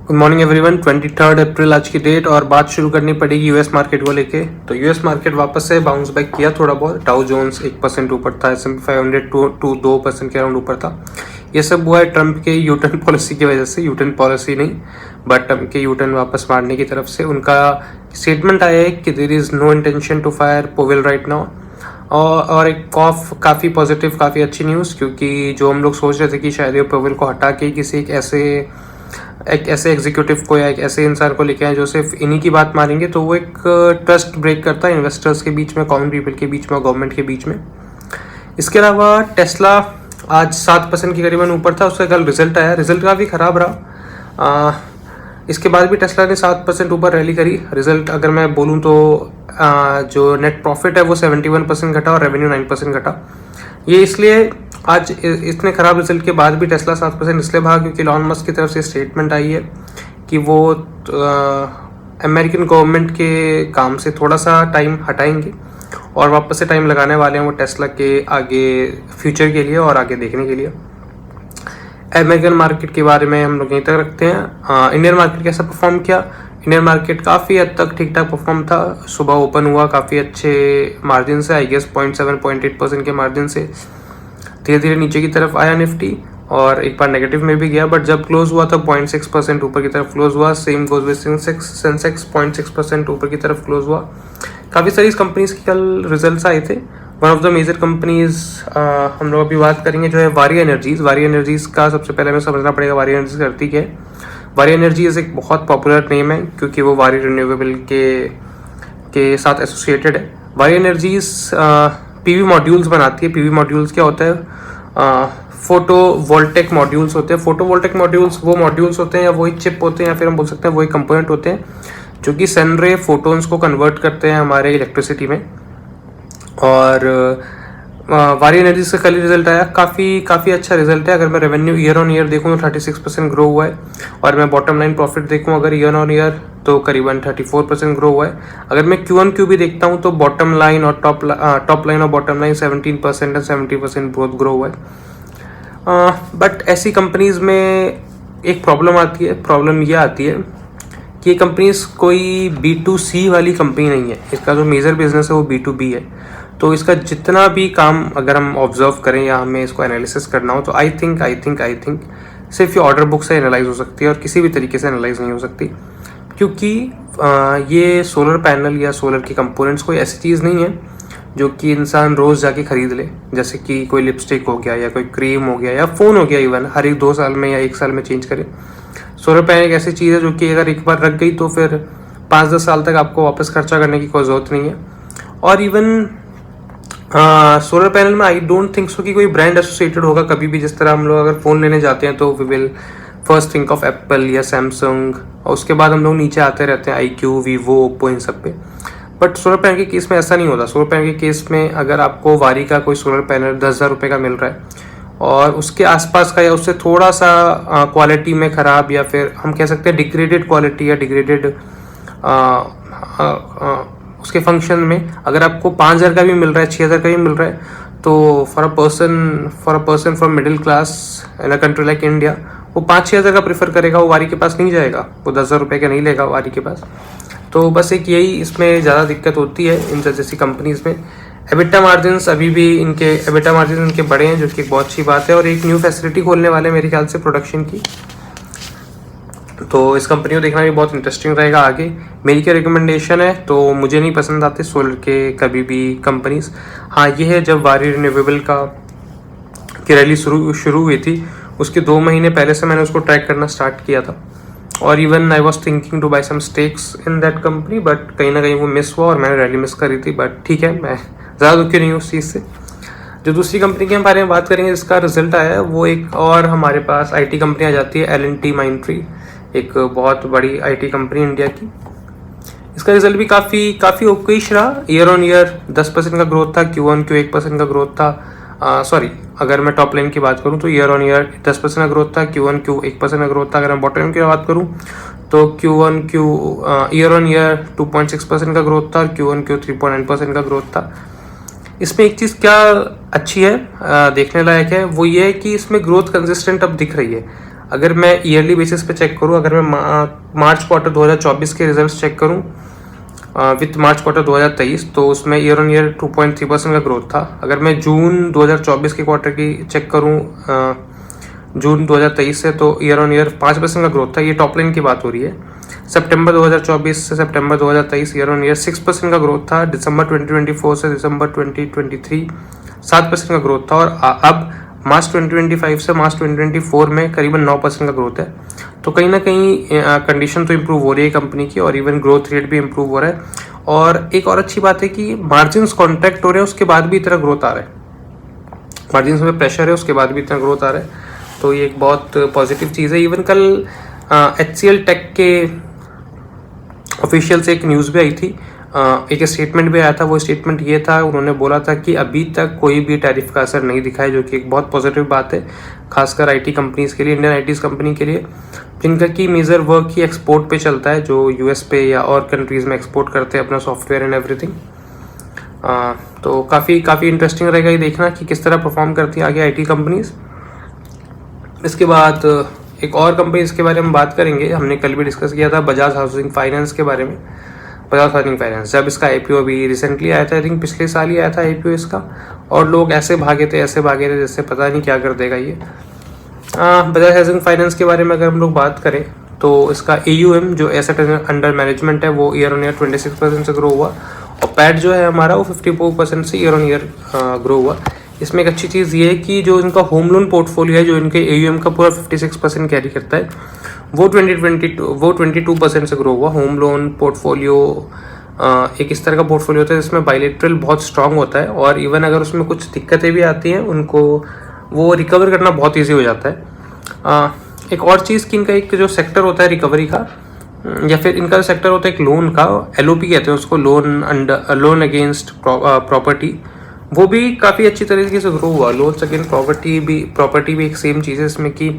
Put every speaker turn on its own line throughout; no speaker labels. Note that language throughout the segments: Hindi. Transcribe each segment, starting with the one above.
Good morning everyone. 23 अप्रैल आज की डेट और बात शुरू करनी पड़ेगी यूएस मार्केट को लेके। तो यूएस मार्केट वापस से बाउंस बैक किया थोड़ा बहुत। डाउ जोन्स 1% ऊपर था, S&P 500 टू 2% के अराउंड ऊपर था। ये सब हुआ है ट्रंप के यूटर्न पॉलिसी की वजह से। यूटर्न पॉलिसी नहीं बट ट्रंप के यूटर्न वापस मारने की तरफ से उनका स्टेटमेंट आया है कि there is no intention to fire Powell right now. और एक काफ़ी पॉजिटिव, काफ़ी अच्छी न्यूज़, क्योंकि जो हम लोग सोच रहे थे कि शायद ये पोवेल को हटा के किसी एक ऐसे एग्जीक्यूटिव को या एक ऐसे इंसान को लेके आए जो सिर्फ इन्हीं की बात मानेंगे, तो वो एक ट्रस्ट ब्रेक करता है इन्वेस्टर्स के बीच में, कॉमन पीपल के बीच में, गवर्नमेंट के बीच में। इसके अलावा टेस्ला आज 7% की करीबन ऊपर था। उसका कल रिजल्ट आया, रिजल्ट काफ़ी ख़राब रहा। इसके बाद भी टेस्ला ने 7% ऊपर रैली करी। रिजल्ट अगर मैं बोलूँ तो जो नेट प्रॉफिट है वो 71% घटा और रेवेन्यू 9% घटा। ये इसलिए आज इतने ख़राब रिजल्ट के बाद भी टेस्ला 7% इसलिए भागा क्योंकि इलॉन मस्क की तरफ से स्टेटमेंट आई है कि वो अमेरिकन गवर्नमेंट के काम से थोड़ा सा टाइम हटाएंगे और वापस से टाइम लगाने वाले हैं वो टेस्ला के आगे फ्यूचर के लिए और आगे देखने के लिए। अमेरिकन मार्केट के बारे में हम लोग यहीं तक रखते हैं। इंडियन मार्केट कैसा परफॉर्म किया? इंडियन मार्केट काफ़ी हद तक ठीक ठाक परफॉर्म था। सुबह ओपन हुआ काफ़ी अच्छे मार्जिन से, आई गेस 0.7-0.8% के मार्जिन से। धीरे धीरे नीचे की तरफ आया निफ्टी और एक बार नेगेटिव में भी गया, बट जब क्लोज हुआ था 0.6% ऊपर की तरफ क्लोज हुआ। सेम गोज विद सेंसेक्स 0.6% ऊपर की तरफ क्लोज हुआ। काफ़ी सारी कंपनीज के कल रिजल्ट्स आए थे। One of the major companies हम लोग अभी बात करेंगे जो है वारी एनर्जीज। वारी एनर्जीज का सबसे पहले हमें समझना पड़ेगा वारी एनर्जीज करती क्या है। वारी एनर्जीज एक बहुत पॉपुलर नेम है क्योंकि वो वारी रिन्यूएबल के साथ एसोसिएटेड है। वारी एनर्जीज पीवी मॉड्यूल्स बनाती है। पीवी मॉड्यूल्स क्या होता है? फोटो वोल्टेक मॉड्यूल्स होते हैं। फोटो वोल्टेक मॉड्यूल्स वो मॉड्यूल्स होते हैं या वही चिप होते हैं या फिर हम बोल सकते हैं वही कंपोनेंट होते हैं जो कि सन रे फोटोन्स को कन्वर्ट करते हैं हमारे इलेक्ट्रिसिटी में। और वारी एनर्जीज का कल रिजल्ट आया, काफ़ी अच्छा रिजल्ट है। अगर मैं रेवेन्यू ईयर ऑन ईयर देखूँ तो 36% ग्रो हुआ है और मैं बॉटम लाइन प्रॉफिट देखूँ अगर ईयर ऑन ईयर तो करीबन 34% ग्रो हुआ है। अगर मैं Q1Q भी देखता हूँ तो बॉटम लाइन और टॉप लाइन और बॉटम लाइन 17% और 70% ग्रोथ ग्रो हुआ है। बट ऐसी कंपनीज में एक प्रॉब्लम आती है। प्रॉब्लम ये आती है कि ये कंपनीज कोई B2C वाली कंपनी नहीं है। इसका जो मेजर बिजनेस है वो B2B है। तो इसका जितना भी काम अगर हम ऑब्जर्व करें या हमें इसको एनालिसिस करना हो तो आई थिंक सिर्फ ये ऑर्डर बुक से एनालाइज हो सकती है और किसी भी तरीके से एनालाइज नहीं हो सकती, क्योंकि ये सोलर पैनल या सोलर की कंपोनेंट्स कोई ऐसी चीज़ नहीं है जो कि इंसान रोज़ जाके ख़रीद ले। जैसे कि कोई लिपस्टिक हो गया या कोई क्रीम हो गया या फ़ोन हो गया, इवन हर एक 2 साल में या 1 साल में चेंज करे। सोलर पैनल एक ऐसी चीज़ है जो कि अगर एक बार रख गई तो फिर 5-10 साल तक आपको वापस खर्चा करने की कोई ज़रूरत नहीं है। और इवन सोलर पैनल में आई डोंट थिंक सो कि कोई ब्रांड एसोसिएटेड होगा कभी भी। जिस तरह हम लोग अगर फ़ोन लेने जाते हैं तो we will first think of Apple या सैमसंग और उसके बाद हम लोग नीचे आते रहते हैं iQ, वीवो, ओप्पो, इन सब पे। बट सोलर पैनल के केस में ऐसा नहीं होता। सोलर पैनल के केस में अगर आपको वारी का कोई सोलर पैनल 10,000 रुपये का मिल रहा है और उसके आसपास का या उससे थोड़ा सा क्वालिटी में ख़राब या फिर हम कह सकते हैं डिग्रेडेड क्वालिटी या डिग्रेडेड उसके फंक्शन में अगर आपको 5,000 का भी मिल रहा है, 6,000 का भी मिल रहा है, तो for a person from middle class in a country like India वो 5-6 हज़ार का प्रेफर करेगा। वो वारी के पास नहीं जाएगा, वो 10,000 रुपये का नहीं लेगा वारी के पास। तो बस एक यही इसमें ज़्यादा दिक्कत होती है इन जैसी कंपनीज़ में। एबिटा मार्जिन्स अभी भी इनके बड़े हैं, जो कि एक बहुत अच्छी बात है। और एक न्यू फैसिलिटी खोलने वाले मेरे ख्याल से प्रोडक्शन की, तो इस कंपनी को देखना भी बहुत इंटरेस्टिंग रहेगा आगे। मेरी क्या रिकमेंडेशन है, तो मुझे नहीं पसंद आते सोलर के कभी भी कंपनीज। हाँ ये है, जब वारी रिन्यूएबल की रैली शुरू हुई थी उसके 2 महीने पहले से मैंने उसको ट्रैक करना स्टार्ट किया था और even I was thinking to buy some stakes in that company, but कहीं ना कहीं वो मिस हुआ और मैंने रैली मिस करी थी। बट ठीक है, मैं ज़्यादा दुखी नहीं हूँ उस चीज़ से। जो दूसरी कंपनी के बारे में बात करेंगे जिसका रिजल्ट आया है वो एक और हमारे पास IT कंपनी आ जाती है, L&T Mindtree, एक बहुत बड़ी IT कंपनी इंडिया की। इसका रिजल्ट भी काफ़ी ओकेश रहा। ईयर ऑन ईयर 10% का ग्रोथ था, Q1Q 1% का ग्रोथ था। अगर मैं टॉप लाइन की बात करूं तो ईयर ऑन ईयर 10% का ग्रोथ था, Q1Q 1% का ग्रोथ था। अगर मैं बॉटम लाइन की बात करूं तो Q1Q ईयर ऑन ईयर 2.6% का ग्रोथ था और Q1Q 3.9% का ग्रोथ था। इसमें एक चीज़ क्या अच्छी है, देखने लायक है, वो ये है कि इसमें ग्रोथ कंसिस्टेंट अब दिख रही है। अगर मैं ईयरली बेसिस पे चेक करूँ, अगर मैं मार्च क्वार्टर 2024 के रिजल्ट्स चेक करूँ विथ मार्च क्वार्टर 2023, तो उसमें ईयर ऑन ईयर 2.3% का ग्रोथ था। अगर मैं जून 2024 के क्वार्टर की चेक करूँ जून 2023 से, तो ईयर ऑन ईयर 5% का ग्रोथ था। ये टॉप लाइन की बात हो रही है। सितंबर 2024 से सितंबर 2023 ईयर ऑन ईयर 6% का ग्रोथ था। दिसंबर 2024 से दिसंबर 2023 7% का ग्रोथ था। और अब मार्च 2025 से मार्च 2024 में करीबन 9% का ग्रोथ है। तो कहीं ना कहीं कंडीशन तो इम्प्रूव हो रही है कंपनी की, और इवन ग्रोथ रेट भी इम्प्रूव हो रहा है। और एक और अच्छी बात है कि मार्जिन्स कॉन्ट्रैक्ट हो रहे हैं, उसके बाद भी इतना ग्रोथ आ रहा है। मार्जिन्स में प्रेशर है, उसके बाद भी इतना ग्रोथ आ रहा है, तो ये एक बहुत पॉजिटिव चीज़ है। इवन कल HCL टेक के ऑफिशियल से एक न्यूज़ भी आई थी, एक स्टेटमेंट भी आया था। वो स्टेटमेंट ये था, उन्होंने बोला था कि अभी तक कोई भी टैरिफ का असर नहीं दिखा है, जो कि एक बहुत पॉजिटिव बात है, खासकर IT कंपनीज के लिए, इंडियन IT कंपनी के लिए, जिनका की मेजर वर्क ही एक्सपोर्ट पे चलता है, जो US पे या और कंट्रीज़ में एक्सपोर्ट करते हैं अपना सॉफ्टवेयर एंड एवरीथिंग। तो काफ़ी इंटरेस्टिंग रहेगा ये देखना कि किस तरह परफॉर्म करती है आगे IT कंपनीज। इसके बाद एक और कंपनी इसके बारे में बात करेंगे, हमने कल भी डिस्कस किया था बजाज हाउसिंग फाइनेंस के बारे में। बजाज हाउसिंग फाइनेंस जब इसका IPO अभी रिसेंटली आया था, आई थिंक पिछले साल ही आया था IPO इसका, और लोग ऐसे भागे थे जैसे पता नहीं क्या कर देगा ये। बजाज हाउसिंग फाइनेंस के बारे में अगर हम लोग बात करें, तो इसका AUM जो एसेट अंडर मैनेजमेंट है, वो ईयर ऑन ईयर 26% से ग्रो हुआ, और पैट जो है हमारा वो 54% से ईयर ऑन ईयर ग्रो हुआ। इसमें एक अच्छी चीज़ ये है कि जो इनका होम लोन पोर्टफोलियो है, जो इनके AUM का पूरा 56% कैरी करता है, वो 22% से ग्रो हुआ। होम लोन पोर्टफोलियो एक इस तरह का पोर्टफोलियो होता है जिसमें बायलेटरल बहुत स्ट्रांग होता है, और इवन अगर उसमें कुछ दिक्कतें भी आती हैं, उनको वो रिकवर करना बहुत ईजी हो जाता है। एक और चीज़ कि इनका एक जो सेक्टर होता है रिकवरी का, या फिर इनका जो सेक्टर होता है एक लोन का, LOP कहते हैं उसको, लोन अगेंस्ट प्रॉपर्टी, वो भी काफ़ी अच्छी तरीके से ग्रो हुआ। लोन्स अगेंस्ट प्रॉपर्टी भी एक सेम चीज़ है इसमें, कि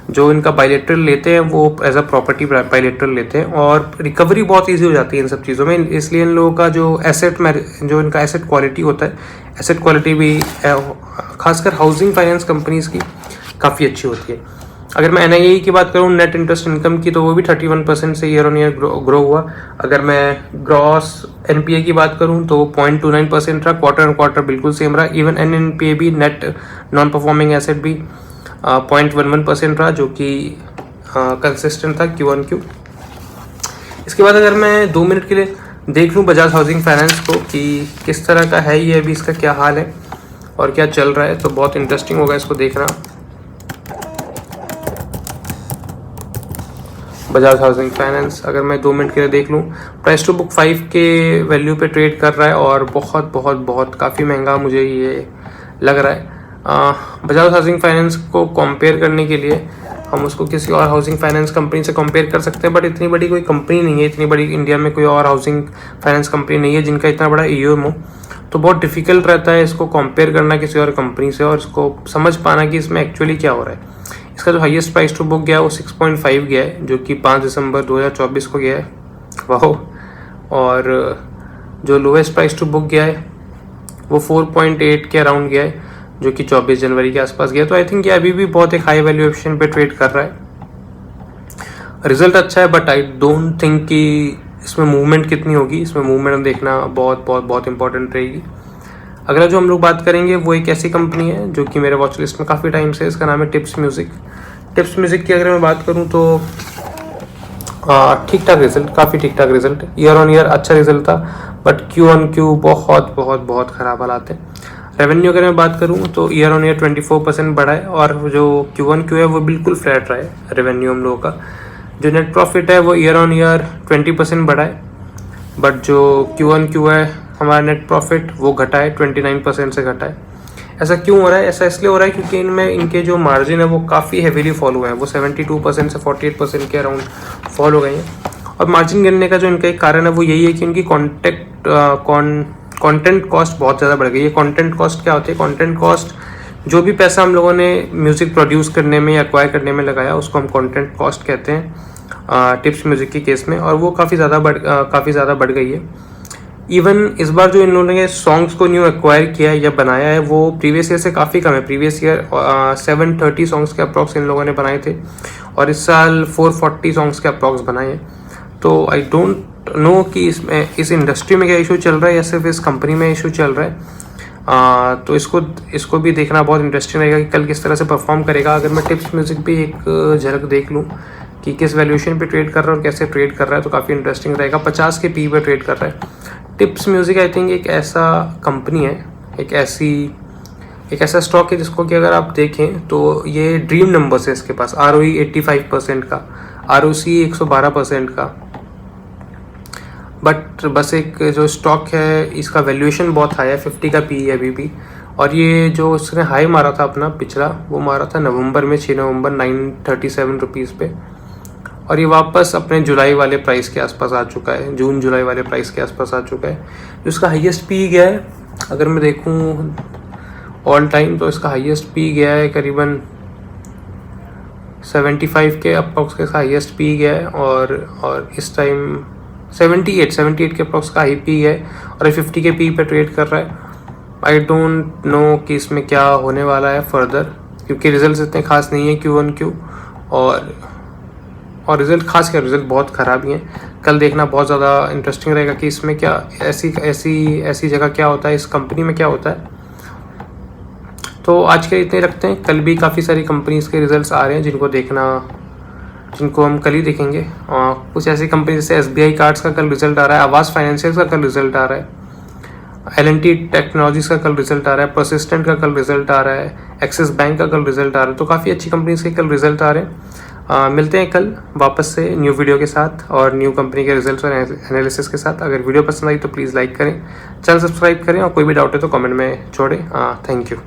जो इनका बायलेटरल लेते हैं वो एज अ प्रॉपर्टी बायलेटरल लेते हैं, और रिकवरी बहुत इजी हो जाती है इन सब चीज़ों में। इसलिए इन लोगों का जो इनका एसेट क्वालिटी होता है, एसेट क्वालिटी भी खासकर हाउसिंग फाइनेंस कंपनीज की काफ़ी अच्छी होती है। अगर मैं NII की बात करूँ, नेट इंटरेस्ट इनकम की, तो वो भी 31% से ईयर ऑन ईयर ग्रो हुआ। अगर मैं ग्रॉस NPA की बात करूँ, तो 0.29% रहा, क्वार्टर ऑन क्वार्टर बिल्कुल सेम रहा। इवन NNPA भी, नेट नॉन परफॉर्मिंग एसेट भी 0.11% रहा, जो कि कंसिस्टेंट था Q1Q। इसके बाद अगर मैं 2 मिनट के लिए देख लूँ बजाज हाउसिंग फाइनेंस को कि किस तरह का है ये, अभी इसका क्या हाल है और क्या चल रहा है, तो बहुत इंटरेस्टिंग होगा इसको देखना। बजाज हाउसिंग फाइनेंस अगर मैं 2 मिनट के लिए देख लूँ, प्राइस टू बुक 5 के वैल्यू पे ट्रेड कर रहा है, और बहुत काफ़ी महंगा मुझे ये लग रहा है। बजाज हाउसिंग फाइनेंस को कंपेयर करने के लिए हम उसको किसी और हाउसिंग फाइनेंस कंपनी से कंपेयर कर सकते हैं, बट इतनी बड़ी कोई कंपनी नहीं है, इतनी बड़ी इंडिया में कोई और हाउसिंग फाइनेंस कंपनी नहीं है जिनका इतना बड़ा AUM हो, तो बहुत डिफिकल्ट रहता है इसको कंपेयर करना किसी और कंपनी से, और इसको समझ पाना कि इसमें एक्चुअली क्या हो रहा है। इसका जो हाईएस्ट प्राइस टू बुक गया है वो 6.5 गया है, जो कि 5 दिसंबर 2024 को गया है, वाह। और जो लोएस्ट प्राइस टू बुक गया है वो 4.8 के अराउंड गया है, जो कि 24 जनवरी के आसपास गया। तो आई थिंक ये अभी भी बहुत एक हाई वैल्यूएशन पे ट्रेड कर रहा है। रिजल्ट अच्छा है, बट आई डोंट थिंक कि इसमें मूवमेंट कितनी होगी, इसमें मूवमेंट देखना बहुत इंपॉर्टेंट रहेगी। अगला जो हम लोग बात करेंगे वो एक ऐसी कंपनी है जो कि मेरे वॉच लिस्ट में काफ़ी टाइम से, इसका नाम है टिप्स म्यूज़िक। टिप्स म्यूज़िक की अगर मैं बात करूँ तो ठीक ठाक रिजल्ट, काफ़ी ठीक ठाक रिजल्ट, ईयर ऑन ईयर अच्छा रिजल्ट था, बट Q1Q बहुत ख़राब हालात है। रेवेन्यू अगर मैं बात करूँ तो ईयर ऑन ईयर 24% बढ़ा है, और जो Q1Q है वो बिल्कुल फ्लैट रहा है रेवेन्यू हम लोगों का। जो नेट प्रॉफिट है वो ईयर ऑन ईयर 20% बढ़ा है, बट जो Q1Q है हमारा नेट प्रॉफिट वो घटा है, 29% से घटा है। ऐसा क्यों हो रहा है? ऐसा इसलिए हो रहा है क्योंकि इनमें इनके जो मार्जिन है वो काफ़ी हेवीली फॉल हुए हैं, वो 72% से 48% के अराउंड फॉल हो गए हैं। और मार्जिन गिरने का जो इनका एक कारण है वो यही है कि उनकी कंटेंट कॉस्ट बहुत ज़्यादा बढ़ गई है। कंटेंट कॉस्ट क्या होती है? कंटेंट कॉस्ट जो भी पैसा हम लोगों ने म्यूज़िक प्रोड्यूस करने में या एक्वायर करने में लगाया उसको हम कंटेंट कॉस्ट कहते हैं टिप्स म्यूज़िक के केस में, और वो काफ़ी ज़्यादा बढ़ गई है। इवन इस बार जो इन लोगों ने सॉन्ग्स को न्यू एक्वायर किया है या बनाया है वो प्रीवियस ईयर से काफ़ी कम है। प्रीवियस ईयर 730 सॉन्ग्स के अप्रॉक्स इन लोगों ने बनाए थे और इस साल 440 सॉन्ग्स के अप्रॉक्स बनाए हैं। तो आई डोंट नो कि इसमें इस इंडस्ट्री में क्या इशू चल रहा है या सिर्फ इस कंपनी में इशू चल रहा है। तो इसको भी देखना बहुत इंटरेस्टिंग रहेगा कि कल किस तरह से परफॉर्म करेगा। अगर मैं टिप्स म्यूज़िक भी एक झलक देख लूँ कि किस वैल्यूएशन पे ट्रेड कर रहा है और कैसे ट्रेड कर रहा है तो काफ़ी इंटरेस्टिंग रहेगा। 50 के पी पे ट्रेड कर रहा है। टिप्स म्यूज़िक आई थिंक एक ऐसा कंपनी है, एक ऐसा स्टॉक है जिसको कि अगर आप देखें तो ये ड्रीम नंबर्स है इसके पास। ROE 85% का, ROC 112% का, बट बस एक जो स्टॉक है इसका वैल्यूएशन बहुत हाई है, 50 का पी है अभी भी। और ये जो उसने हाई मारा था अपना पिछला, वो मारा था नवंबर में, 6 नवंबर 937 रुपीज़ पे, और ये वापस अपने जुलाई वाले प्राइस के आसपास आ चुका है, जून जुलाई वाले प्राइस के आसपास आ चुका है। जो इसका हाईएस्ट पी गया है अगर मैं देखूँ ऑल टाइम तो इसका हाईएस्ट पी गया है करीबन 75 के अप्रॉक्स के हाईएस्ट पी गया है और इस टाइम 78 के अप्रॉक्स का हाई पी है और 50 के पी पे ट्रेड कर रहा है। आई डोंट नो कि इसमें क्या होने वाला है फर्दर, क्योंकि रिजल्ट्स इतने खास नहीं है Q1Q और रिजल्ट खास क्या, रिजल्ट बहुत ख़राब ही हैं। कल देखना बहुत ज़्यादा इंटरेस्टिंग रहेगा कि इसमें क्या ऐसी जगह क्या होता है, इस कंपनी में क्या होता है। तो आज के इतने रखते हैं, कल भी काफ़ी सारी कंपनीज के रिजल्ट्स आ रहे हैं जिनको हम कल ही देखेंगे। कुछ ऐसी कंपनी जैसे SBI कार्ड्स का कल रिजल्ट आ रहा है, आवास फाइनेंशियल का कल रिजल्ट आ रहा है, L&T टेक्नोलॉजीज का कल रिजल्ट आ रहा है, परसिस्टेंट का कल रिजल्ट आ रहा है, एक्सिस बैंक का कल रिजल्ट आ रहा है। तो काफ़ी अच्छी कंपनीज के कल रिजल्ट आ रहे हैं। मिलते हैं कल वापस से न्यू वीडियो के साथ और न्यू कंपनी के रिजल्ट्स और एनालिसिस के साथ। अगर वीडियो पसंद आई तो प्लीज़ लाइक करें, चैनल सब्सक्राइब करें और कोई भी डाउट है तो कमेंट में छोड़ें। Thank you.